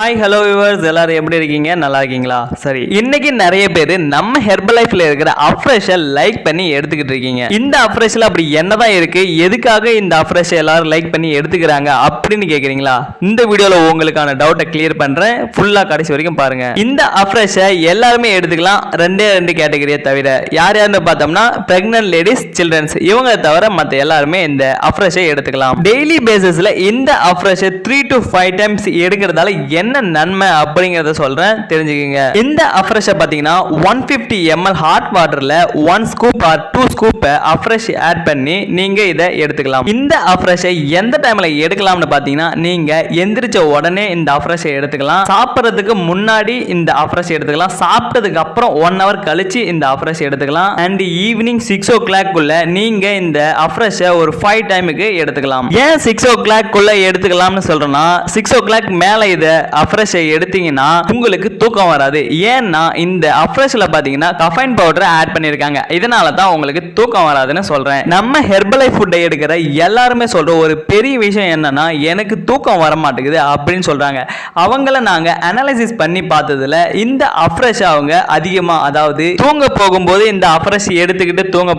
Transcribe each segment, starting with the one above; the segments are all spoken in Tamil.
ஹாய் ஹலோ வியூவர்ஸ், எல்லாரும் எப்படி இருக்கீங்க? நல்லா இருக்கீங்களா? சரி, இன்னைக்கு நிறைய பேர் நம்ம ஹெர்பலைஃப்ல இருக்கிற அஃப்ரெஷை லைக் பண்ணி எடுத்துக்கிட்டு இருக்கீங்க. இந்த அஃப்ரெஷ்ல அப்படி என்னதான் இருக்கு, எதுக்காக இந்த அஃப்ரெஷை எல்லாரும் லைக் பண்ணி எடுத்துக்கிறாங்க அப்படின்னு கேக்குறீங்களா? இந்த வீடியோல உங்களுக்கான டவுட்டை கிளியர் பண்றேன். ஃபுல்லா கடைசி வரைக்கும் பாருங்க. இந்த அஃப்ரெஷை எல்லாருமே எடுத்துக்கலாம், ரெண்டு கேட்டகரியை தவிர. யார் யாருன்னு பார்த்தோம்னா பிரெக்னன்ட் லேடிஸ், சில்ட்ரன்ஸ், இவங்க தவிர மற்ற எல்லாருமே இந்த அஃப்ரெஷை எடுத்துக்கலாம். டெய்லி பேசிஸ்ல இந்த அஃப்ரெஷை 3 to 5 டைம்ஸ் எடுக்கிறதால என்ன நன்மை அப்படிங்கறத சொல்றேன், தெரிஞ்சுக்கங்க. இந்த அஃப்ரெஷ் பாத்தீங்கன்னா 150 ml ஹாட் வாட்டர்ல 1 scoop or 2 scoop afresh add பண்ணி நீங்க இதை எடுத்துக்கலாம். இந்த அஃப்ரெஷை எந்த டைம்ல எடுக்கலாம்னு பாத்தீங்கன்னா, நீங்க எந்திரிச்ச உடனே இந்த அஃப்ரெஷை எடுத்துக்கலாம், சாப்பிட்றதுக்கு முன்னாடி இந்த அஃப்ரெஷ் எடுத்துக்கலாம், சாப்பிட்டதுக்கு அப்புறம் 1 hour கழிச்சு இந்த அஃப்ரெஷ் எடுத்துக்கலாம், அண்ட் ஈவினிங் 6 o'clock குள்ள நீங்க இந்த அஃப்ரெஷை ஒரு 5 டைமுக்கு எடுத்துக்கலாம். ஏன் 6 o'clock குள்ள எடுத்துக்கலாம்னு சொல்றேன்னா, 6 o'clock மேல இதை அஃப்ரெஷை எடுத்தீங்கன்னா உங்களுக்கு தூக்கம் வராது. ஏன்னா இந்த அஃப்ரெஷ்ல பாத்தீங்கன்னா கஃபைன் பவுடர் ஆட் பண்ணிருக்காங்க, இதனால தான் உங்களுக்கு தூக்கம் வராதுன்னு சொல்றேன். நம்ம ஹெர்பலைஃப் ஃபுட்டை எடுக்கிற எல்லாருமே சொல்ற ஒரு பெரிய விஷயம் என்னன்னா, எனக்கு தூக்கம் வர மாட்டேங்குது அப்படின்னு சொல்றாங்க. அவங்கள நாங்க அனலைசிஸ் பண்ணி பார்த்ததுல இந்த அஃப்ரெஷ் அவங்க அதிகமா, அதாவது தூங்க போகும்போது இந்த அஃப்ரெஷ் எடுத்துக்கிட்டு தூங்க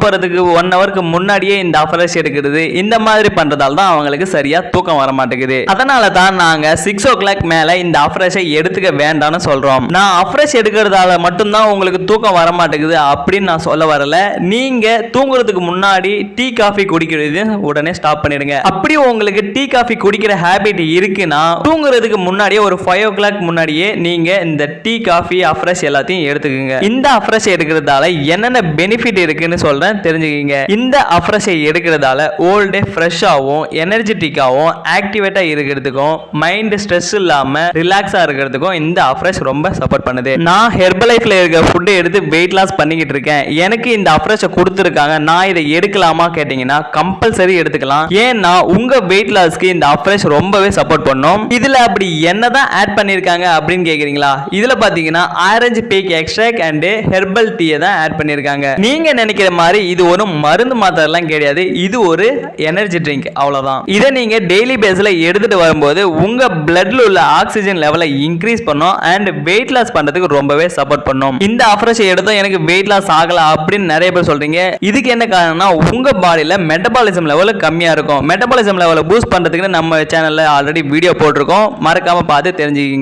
போறதுக்கு 1 hourக்கு முன்னாடியே இந்த அஃப்ரெஷ் எடுக்கிறது, இந்த மாதிரி பண்றதால தான் அவங்களுக்கு சரியா தூக்கம் வர மாட்டேங்குது. அதனால தான் நாங்க 6 o'clock மேல இந்த அஃப்ரெஷை எடுத்துக்க வேண்டாம்னு சொல்றோம். நான் அஃப்ரெஷ் எடுக்கிறதால மட்டும்தான் உங்களுக்கு தூக்கம் வர மாட்டேங்குது அப்படின்னு நான் சொல்ல வரல. நீங்க தூங்குறதுக்கு முன்னாடி டீ காஃபி குடிக்கிறது உடனே ஸ்டாப் பண்ணிடுங்க. அப்படி உங்களுக்கு டீ காஃபி குடிக்கிற ஹேபிட் இருக்குன்னா, தூங்குறதுக்கு முன்னாடியே ஒரு 5 o'clock முன்னாடியே நீங்க இந்த டீ காஃபி அஃப்ரெஷ் எல்லாத்தையும் எடுத்துக்கோங்க. இந்த அஃப்ரெஷ் எடுக்கிறதால என்னென்ன பெனிஃபிட் இருக்குன்னு சொல்றேன், தெரிஞ்சுக்கங்க. இந்த அஃப்ரெஷை எடுக்கிறதால ஓல் டே ஃப்ரெஷ்ஷாகவும் எனர்ஜெட்டிக்காகவும் ஆக்டிவேட்டா இருக்கிறதுக்கும், மைண்ட் ஸ்ட்ரெஸ் இல்லாம ரிலாக்ஸா இருக்கிறதுக்கும் இந்த அஃப்ரெஷ் ரொம்ப சப்போர்ட் பண்ணுது. நான் ஹெர்பலைஃப்ல இருக்க ஃபுட் எடுத்து வெயிட் லாஸ் பண்ணிக்கிட்டு இருக்கேன், எனக்கு இந்த அஃப்ரெஷை கொடுத்துருக்காங்க, நான் இதை எடுக்கலாமா கேட்டீங்கன்னா கம்பல்சரி எடுத்துக்கலாம். ஏன்னா உங்க வெயிட் லாஸ்க்கு இந்த அஃப்ரெஷ் ரொம்பவே சப்போர்ட் பண்ணும். இதுல அப்படி என்னதான் ஆட் பண்ணிருக்காங்க அப்படின்னு கேக்குறீங்களா? இதுல பாத்தீங்கன்னா orange peak extract and herbal டீயை தான் ஆட் பண்ணிருக்காங்க. நீங்க நினைக்கிற மாதிரி இது ஒரு மருந்து மாத்திரை எல்லாம் கிடையாது, இது ஒரு எனர்ஜி ட்ரிங்க், அவ்வளவுதான். இதை நீங்க டெய்லி பேஸ்ல எடுத்துட்டு வரும்போது உங்க பிளட்ல உள்ள ஆக்சிஜன் லெவலை இன்க்ரீஸ் பண்ணும் அண்ட் வெயிட் லாஸ் பண்றதுக்கு ரொம்பவே சப்போர்ட் பண்ணும். இந்த அஃப்ரெஷ் எடுத்தோம் எனக்கு வெயிட் லாஸ் ஆகல அப்படின்னு நிறைய பேர் சொல்றீங்க. இதுக்கு என்ன காரணம்னா, உங்க பாடியில மெட்டபாலிசம் லெவல் கம்மியா இருக்கும். மெட்டபாலிசம் லெவலை பூஸ்ட் பண்றதுக்கு நம்ம சேனல்ல ஆல்ரெடி வீடியோ போட்டிருக்கோம், மறக்காம பார்த்து தெரிஞ்சுக்கிங்க.